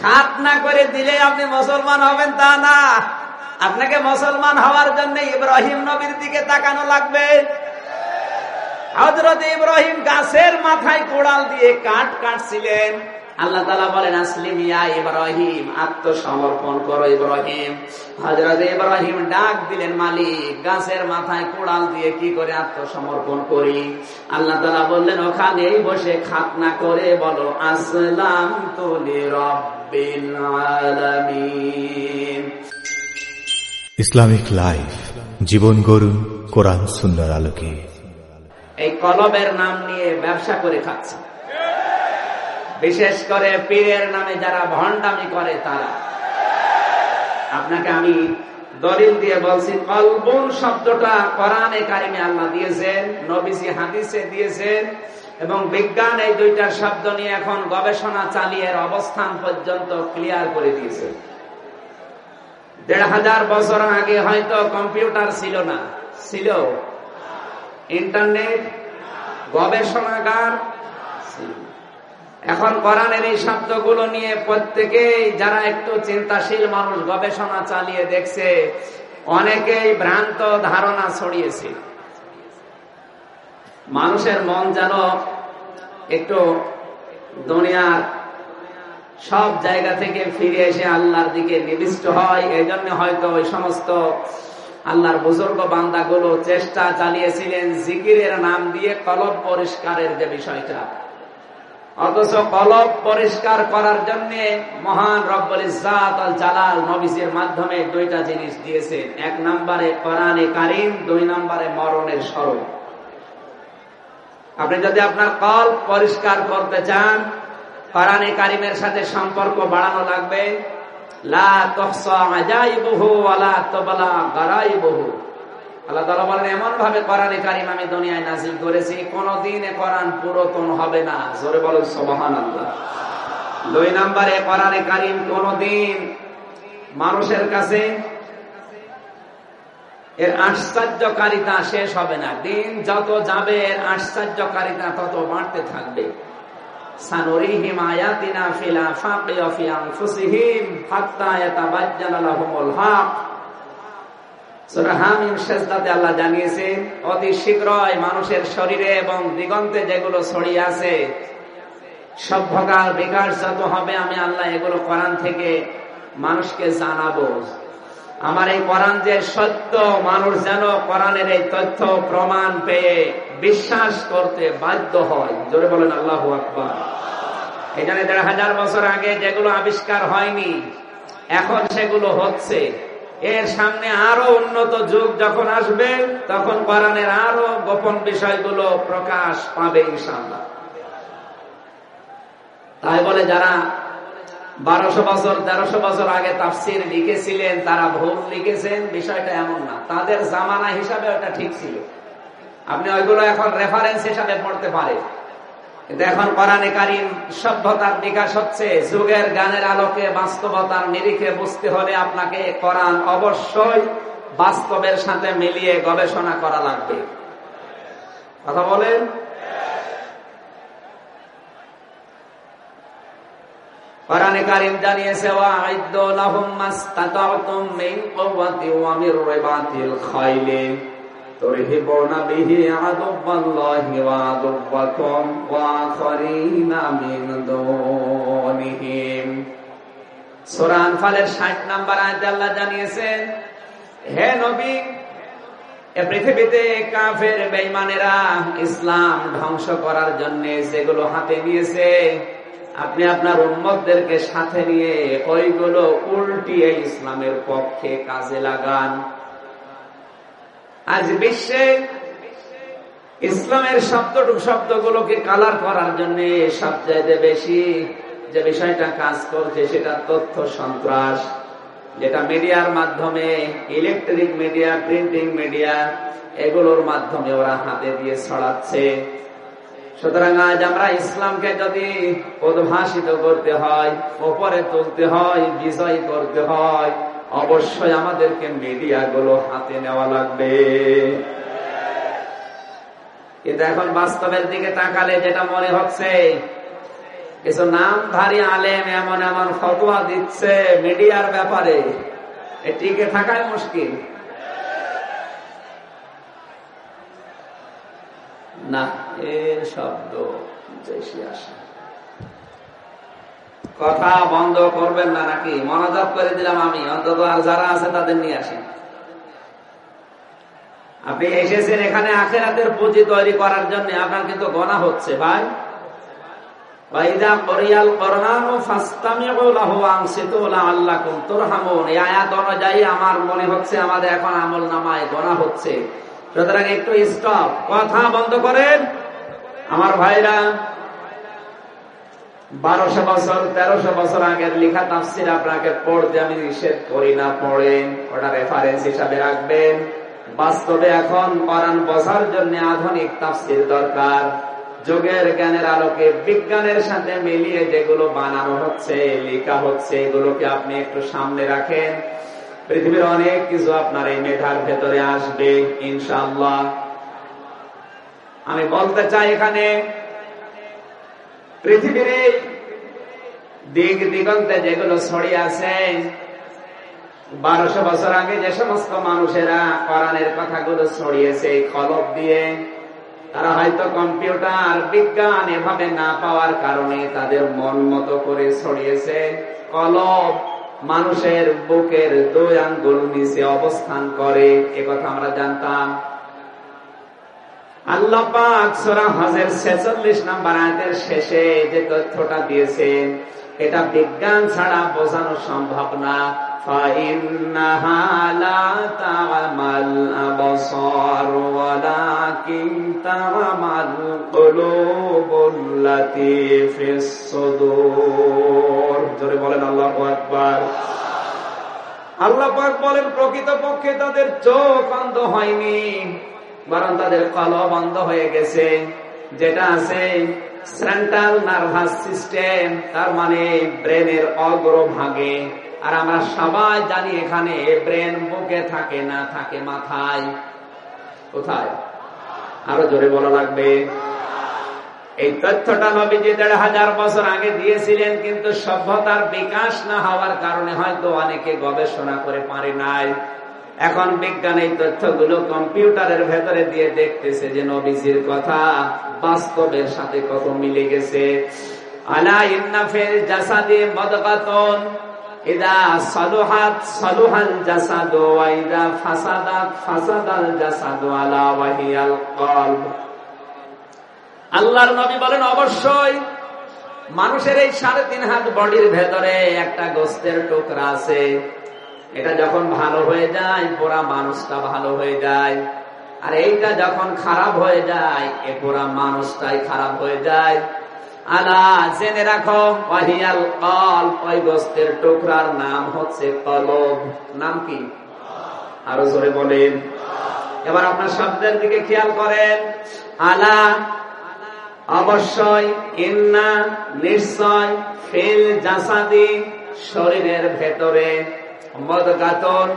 খাতনা করে দিলে আপনি মুসলমান হবেন তা না। আপনাকে মুসলমান হওয়ার জন্য ইব্রাহিম নবীর দিকে তাকানো লাগবে। হযরত ইব্রাহিম গাছের মাথায় কোড়াল দিয়ে কাঠ কাটছিলেন। আল্লাহ তাআলা বলেন আসলিম ইয়া ইব্রাহিম, আত্মসমর্পণ করো ইব্রাহিম। হযরত ইব্রাহিম ডাক দিলেন মালিক, গাছের মাথায় কোড়াল দিয়ে কি করে আত্মসমর্পণ করি? আল্লাহ তাআলা বললেন ওখানেই বসে খাতনা করে বলো আসলামতু লিরাব্বিল আলামিন। ইসলামিক লাইফ, জীবন গড়ুন কোরআন সুন্নাহর আলোকে। এই কলবের নাম নিয়ে ব্যবসা করে খাচ্ছে, বিশেষ করে পীরের নামে যারা ভণ্ডামি করে তারা। আপনাকে আমি দলিল দিয়ে বলছি, কলবুন শব্দটা কোরআনে কারিমে আল্লাহ দিয়েছেন, নবীজি হাদিসে দিয়েছেন, এবং বিজ্ঞান এই দুইটা শব্দ নিয়ে এখন গবেষণা চালিয়ে এর অবস্থান পর্যন্ত ক্লিয়ার করে দিয়েছে। ১৫০০ বছর আগে হয়তো কম্পিউটার ছিল না, ছিল ইন্টারনেট, গবেষণাগার ছিল। এখন কোরআনের এই শব্দগুলো নিয়ে প্রত্যেকেই যারা একটু চিন্তাশীল মানুষ গবেষণা চালিয়ে দেখছে, অনেকেই ভ্রান্ত ধারণা ছড়িয়েছে। মানুষের মন যেন একটু দুনিয়ার সব জায়গা থেকে ফিরে এসে আল্লাহর দিকে নিবিষ্ট হয়। এই জন্য হয়তো ওই সমস্ত আল্লাহর বুজুর্গ বান্দাগুলো চেষ্টা চালিয়েছিলেন জিকিরের নাম দিয়ে কলব পরিষ্কারের যে বিষয়টা। অথচ কলব পরিষ্কার করার জন্য মহান রব্বুল ইজ্জাত আল জালাল নবীজির মাধ্যমে দুইটা জিনিস দিয়েছেন। ১ নম্বরে কোরআনে কারীম, ২ নম্বরে মরণের স্মরণ। আপনি যদি আপনার কলব পরিষ্কার করতে চান, কোরআনে কারীমের সাথে সম্পর্ক বাড়ানো লাগবে। লা তুহসা আজাইবুহু ওয়া লা তুবলা গারাইবুহু। আল্লাহ তাআলা বলেন এমন ভাবে কোরআনে কারীম আমি দুনিয়ায় নাযিল করেছি, কোনদিন কোরআন পুরাতন হবে না। জোরে বলেন সুবহানাল্লাহ। ২ নম্বরে কোরআনে কারীম কোনদিন মানুষের কাছে এর আশ্চর্যকারিতা শেষ হবে না। দিন যত যাবে এর আশ্চর্যকারিতা তত বাড়তে থাকবে। সানুরিহিম আয়াতিনা ফিল আফাকি ওয়া ফি আনফুসিহিম হাত্তা ইয়াতাবাজ্জানা লাহুমুল হক। সূরা হামিম সেজদাতে আল্লাহ জানিয়েছেন অতি শীঘ্রই মানুষের শরীরে এবং দিগন্তে যেগুলো ছড়িয়ে আছে সভ্যতার বিকাশ যত হবে, আমি আল্লাহ এগুলো কোরআন থেকে মানুষকে জানাবো। আমার এই কোরআন যে সত্য, মানুষ যেন কোরআনের এই তথ্য প্রমাণ পেয়ে বিশ্বাস করতে বাধ্য হয়। জোরে বলেন আল্লাহু আকবার। এখানে ১৫০০ বছর আগে যেগুলো আবিষ্কার হয়নি, এখন সেগুলো হচ্ছে। এর সামনে আরো উন্নত যুগ যখন আসবে, তখন কোরআনের আরো গোপন বিষয়গুলো প্রকাশ পাবে ইনশাআল্লাহ। তাই বলে যারা ১২০০ বছর ১৩০০ বছর আগে তাফসীর লিখেছিলেন তারা ভুল লিখেছেন, বিষয়টা এমন না। তাদের জামানা হিসাবে ওটা ঠিক ছিল, আপনি ওইগুলো এখন রেফারেন্স হিসাবে পড়তে পারেন। কিন্তু এখন কোরআনে কারীম সভ্যতার বিকাশ হচ্ছে, যুগের গানের আলোকে বাস্তবতার নিরিখে বুঝতে হলে আপনাকে কোরআন অবশ্যই বাস্তবের সাথে মিলিয়ে গবেষণা করা লাগবে। কথা বলেন। কোরআনে কারীম জানিয়েছে ওয়া'ইদ্দু লাহুম মাসতাতা'তুম মিন কুওয়াতি ওয়া মির রিবাতিল খাইলি তুরহিবুনা বিহি আদুওয়াল্লাহি ওয়া আদুওয়াকুম ওয়া আখারিনা মিন দুনিহিম। সূরা আনফালের ৬০ নম্বর আয়াতে আল্লাহ জানিয়েছেন, হে নবী, এই পৃথিবীতে কাফের বেঈমানেরা ইসলাম ধ্বংস করার জন্য যেগুলো হাতে নিয়েছে, আপনি আপনার উম্মতদেরকে সাথে নিয়ে ওইগুলো উল্টিয়ে ইসলামের পক্ষে কাজে লাগান। আজ বিশ্বে ইসলামের শব্দগুলোকে কালার করার জন্য সবচাইতে বেশি যে বিষয়টা কাজ করছে সেটা তথ্য সন্ত্রাস, যেটা মিডিয়ার মাধ্যমে, ইলেকট্রিক মিডিয়া, প্রিন্টিং মিডিয়া, এগুলোর মাধ্যমে ওরা হাতে দিয়ে ছড়াচ্ছে। সুতরাং আজ আমরা ইসলামকে যদি উদ্ভাসিত করতে হয়, উপরে তুলতে হয়, বিজয় করতে হয়, অবশ্যই আমাদেরকে মিডিয়াগুলো হাতে নেওয়া লাগবে। কিন্তু এখন বাস্তবের দিকে তাকালে যেটা মনে হচ্ছে, কিছু নামধারী আলেম এমন এমন ফতোয়া দিচ্ছে মিডিয়ার ব্যাপারে, টিকে থাকাই মুশকিল। না, এর শব্দ বেশি আসে। কথা বন্ধ করবেন না নাকি? মনোযোগ করে দিলাম আমি, অন্তত আর যারা আছে তাদের নিয়ে আসি। আপনি এসেছেন এখানে আখিরাতের পুঁজি তৈরি করার জন্য, আপনার কিন্তু গোনা হচ্ছে ভাই। ওয়াইদা করিয়াল কোরআনু ফাসতামিউ লাহু ওয়ানসিতু লাআল্লাকুম তুরহামুন। এই আয়াত অনুযায়ী আমার মনে হচ্ছে আমাদের এখন আমলনামায় গোনা হচ্ছে, সুতরাং একটু স্টপ, কথা বন্ধ করেন। আমার ভাইরা, 1200 বছর 1300 বছর আগের লেখা তাফসীর আপনাকে পড়তে আমি নিষেধ করি না, পড়েন, ওটা রেফারেন্স হিসাবে রাখবেন। বাস্তবে এখন কোরআন বোঝার জন্য আধুনিক তাফসীর দরকার। যুগের জ্ঞানের আলোকে বিজ্ঞানের সাথে মিলিয়ে যেগুলো বানানো হচ্ছে, লেখা হচ্ছে, এগুলোকে আপনি একটু সামনে রাখেন। পৃথিবীর অনেক কিছু আপনার এই মেধার ভেতরে আসবে ইনশাআল্লাহ। আমি বলতে চাই, এখানে পৃথিবীর দিক দিগন্তে যেগুলো ছড়িয়ে আছে, 1200 বছর আগে যে সমস্ত মানুষেরা কোরআনের কথাগুলো ছড়িয়েছে এই কলব দিয়ে, তারা হয়তো কম্পিউটার বিজ্ঞান এভাবে না পাওয়ার কারণে তাদের মন মতো করে ছড়িয়েছে। কলব মানুষের বুকের 2 আঙ্গুল নিচে অবস্থান করে, একথা আমরা জানতাম। আল্লাহ পাক সূরা হজের 46 নম্বর আয়াতের শেষে যে তথ্যটা দিয়েছেন, এটা বিজ্ঞান ছাড়া বোঝানো সম্ভব না। فَإِنَّهَا لَا تَعْمَى الْأَبْصَارُ وَلَكِنْ تَعْمَى الْقُلُوبُ الَّتِي فِي الصُّدُورِ। জোরে বলেন আল্লাহু আকবার। আল্লাহ পাক বলেন, প্রকৃতপক্ষে তাদের চোখ অন্ধ হয়নি, বরং তাদের কলব অন্ধ হয়ে গেছে। যেটা আছে সেন্ট্রাল নার্ভাস সিস্টেম, তার মানে ব্রেনের অগ্রভাগে। আর আমরা সবাই জানি এখানে ব্রেন বুকে থাকে না, থাকে মাথায়। কোথায়? আরো জোরে বলা লাগবে। এই তথ্যটা নবীজি 1500 বছর আগে দিয়েছিলেন, কিন্তু সভ্যতার বিকাশ না হওয়ার কারণে হয়তো অনেকে গবেষণা করে পারে নাই। এখন বিজ্ঞান এই তথ্যগুলো কম্পিউটারের ভেতরে দিয়ে দেখতেছে যে নবীজির কথা বাস্তবের সাথে কত মিলে গেছে। আলা ইন্না ফিল জাসাদি মুদগাতুন ইদা সালুহাত সালুহাল জাসাদু ওয়া ইদা ফাসাদাত ফাসাদাল জাসাদু আলা ওয়াহিয়াল কলব। আল্লাহর নবী বলেন, অবশ্যই মানুষের এই 3.5 হাত বডির ভেতরে একটা গোশতের টুকরা আছে। এটা যখন ভালো হয়ে যায়, পুরা মানুষটা ভালো হয়ে যায়। আর এইটা যখন খারাপ হয়ে যায়, এ পুরা মানুষটাই খারাপ হয়ে যায়। আলা, জেনে রাখো, ওয়াহিয়াল কলব, ওই গোশতের টুকরার নাম হচ্ছে কলব। নাম কি? আরো জোরে বলেন। এবার আপনার শব্দের দিকে খেয়াল করেন। আলা অবশ্যই, ইন্না নিশ্চয়, ফিল জাসাদি শরীরের ভেতরে, মুদগাতুন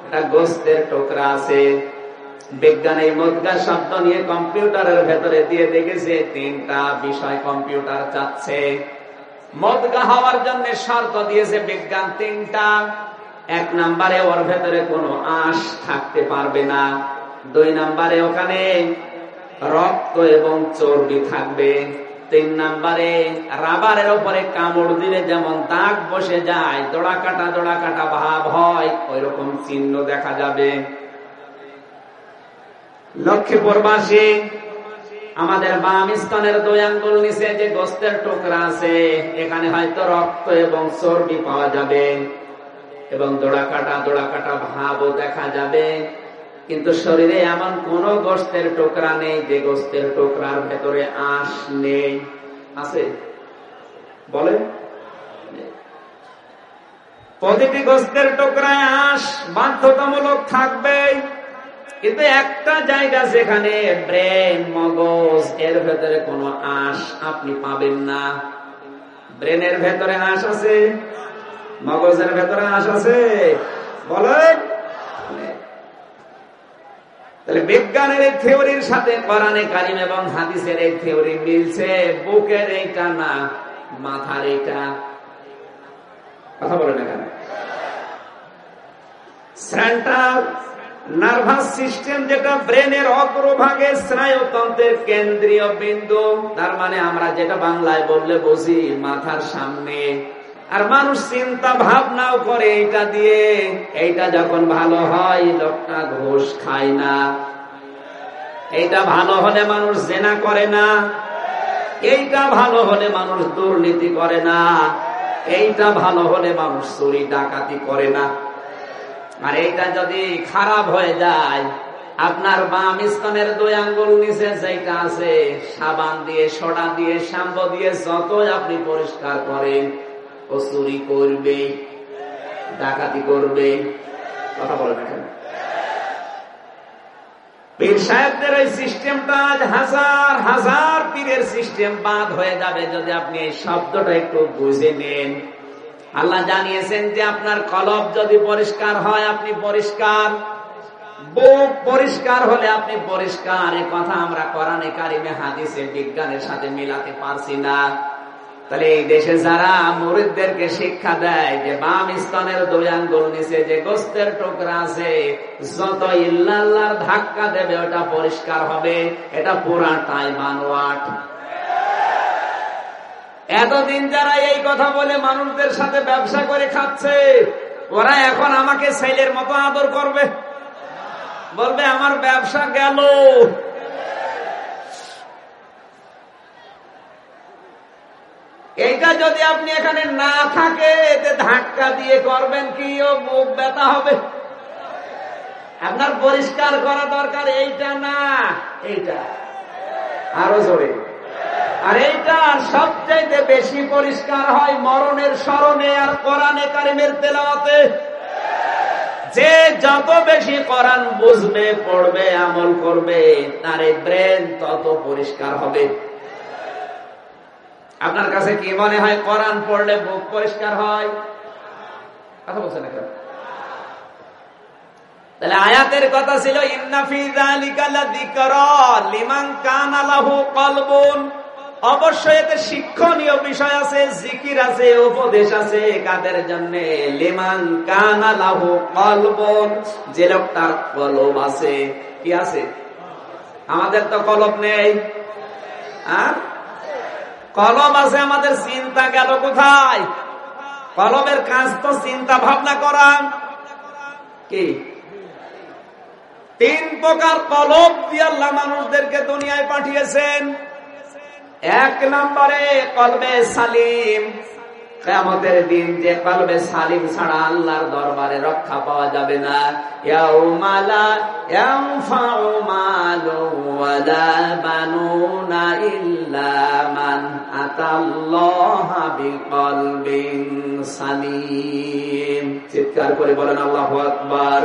একটা গোশতের টুকরা আছে। বিজ্ঞান এই মুদগা শব্দ নিয়ে কম্পিউটারের ভেতরে দিয়ে দেখেছে 3টা বিষয় কম্পিউটার চাচ্ছে। মুদগা হওয়ার জন্য শর্ত দিয়েছে বিজ্ঞান 3টা। 1 নম্বরে ওর ভেতরে কোনো আঁশ থাকতে পারবে না। 2 নম্বরে ওখানে রক্ত এবং চর্বি থাকবে। 3 নম্বরে রাবারের উপরে কামড় দিলে যেমন দাগ বসে যায়, দোড়া কাটা ভাব হয়, ওই রকম চিহ্ন দেখা যাবে। লক্ষ্মীপুরবাসী, আমাদের বাম স্তনের 2 আঙ্গুল নিচে যে গোশতের টুকরা আছে, এখানে হয়তো রক্ত এবং চর্বি পাওয়া যাবে এবং দোড়া কাটা ভাবও দেখা যাবে। কিন্তু শরীরে এমন কোন গোশতের টুকরা নেই যে গোশতের টুকরার ভেতরে আঁশ নেই। আছে? বলেন। প্রতিটি গোশতের টুকরায় আঁশ বাধ্যতামূলক থাকবে, কিন্তু একটা জায়গা যেখানে ব্রেন, মগজ, এর ভেতরে কোনো আঁশ আপনি পাবেন না। ব্রেনের ভেতরে আঁশ আছে, মগজের ভেতরে আঁশ আছে, বলেন। তাহলে বিজ্ঞানের এই থিওরির সাথে কোরআনে কারিম এবং হাদিসের এই থিওরি মিলছে। বুকের এইটা না, মাথার এটা কথা বলে না কেন? সেন্ট্রাল নার্ভাস সিস্টেম, যেটা ব্রেনের অগ্রভাগে স্নায়ুতন্ত্রের কেন্দ্রীয় বিন্দু, তার মানে আমরা যেটা বাংলায় বললে বুঝি মাথার সামনে। আর মানুষ চিন্তা ভাবনাও করে এইটা দিয়ে। এইটা যখন ভালো হয় লোকটা ঘুষ খায় না, এইটা ভালো হলে মানুষ জেনা করে না, এইটা ভালো হলে মানুষ দুর্নীতি করে না, এইটা ভালো হলে মানুষ চুরি ডাকাতি করে না। আর এইটা যদি খারাপ হয়ে যায়, আপনার বাম স্তনের 2 আঙ্গুল নিচে যেটা আছে, সাবান দিয়ে, সোডা দিয়ে, শ্যাম্পু দিয়ে যতই আপনি পরিষ্কার করেন, ও চুরি করবে, ডাকাতি করবে। কথা বলে না কেন? পীর সাহেবদের এই সিস্টেমটা আজ হাজার হাজার পীরের সিস্টেম বাদ হয়ে যাবে যদি আপনি এই শব্দটা একটু বুঝে নেন। আল্লাহ জানিয়েছেন যে আপনার কলব যদি পরিষ্কার হয় আপনি পরিষ্কার, বুক পরিষ্কার হলে আপনি পরিষ্কার। এ কথা আমরা কোরআনে কারিমে হাদিসে বিজ্ঞানের সাথে মিলাতে পারছি না। তাহলে এই দেশে যারা মুরিদদেরকে শিক্ষা দেয় যে বাম স্তনের 2 আঙ্গুল নিচে যে গোস্তের টুকরা আছে, যত ইল্লাল্লাহর ধাক্কা দেবে ওটা পরিষ্কার হবে, এটা পুরাটাই বানোয়াট। এতদিন যারা এই কথা বলে মানুষদের সাথে ব্যবসা করে খাচ্ছে, ওরা এখন আমাকে ছেলের মতো আদর করবে, বলবে আমার ব্যবসা গেল। এইটা যদি আপনি এখানে না থাকে, এতে ধাক্কা দিয়ে করবেন কি, ও মুখ ব্যথা হবে। আপনার পরিষ্কার করা দরকার এইটা না, এইটা আরো জোরে। আর এইটা সবচাইতে বেশি পরিষ্কার হয় মরণের স্মরণে আর কোরআনে কারিমের তেলাওয়াতে। যে যত বেশি কোরআন বুঝবে, পড়বে, আমল করবে, তার এই ব্রেন তত পরিষ্কার হবে। আপনার কাছে কি মনে হয় কোরআন পড়লে বুক পরিষ্কার হয়? কথা বলছেন না কেন? তাহলে আয়াতের কথা ছিল ইন্না ফি যালিকা লাযিকরা লিমান কানা লাহু কলবুন। অবশ্যই এতে শিক্ষণীয় বিষয় আছে, জিকির আছে, উপদেশ আছে। কাদের জন্য? লিমান কানা লাহু কলবুন, যে লোকটার কলব আছে। কি আছে? আমাদের তো কলব নেই। কলব আছে, আমাদের চিন্তা গেল কোথায়? কলবের কাজ তো চিন্তা ভাবনা করা। কি 3 প্রকার কলব দিয়ে আল্লাহ মানুষদেরকে দুনিয়ায় পাঠিয়েছেন। 1 নম্বরে কলবে সালিম। কিয়ামতের দিন যে কলবে সালিম ছাড়া আল্লাহর দরবারে রক্ষা পাওয়া যাবে না। ইয়াউমা লা ইয়ানফাউ মালু ওয়ালা বানুনা ইল্লা মান আতাল্লাহা বিকলবিন সালিম। চিৎকার করে বলেন আল্লাহু আকবার।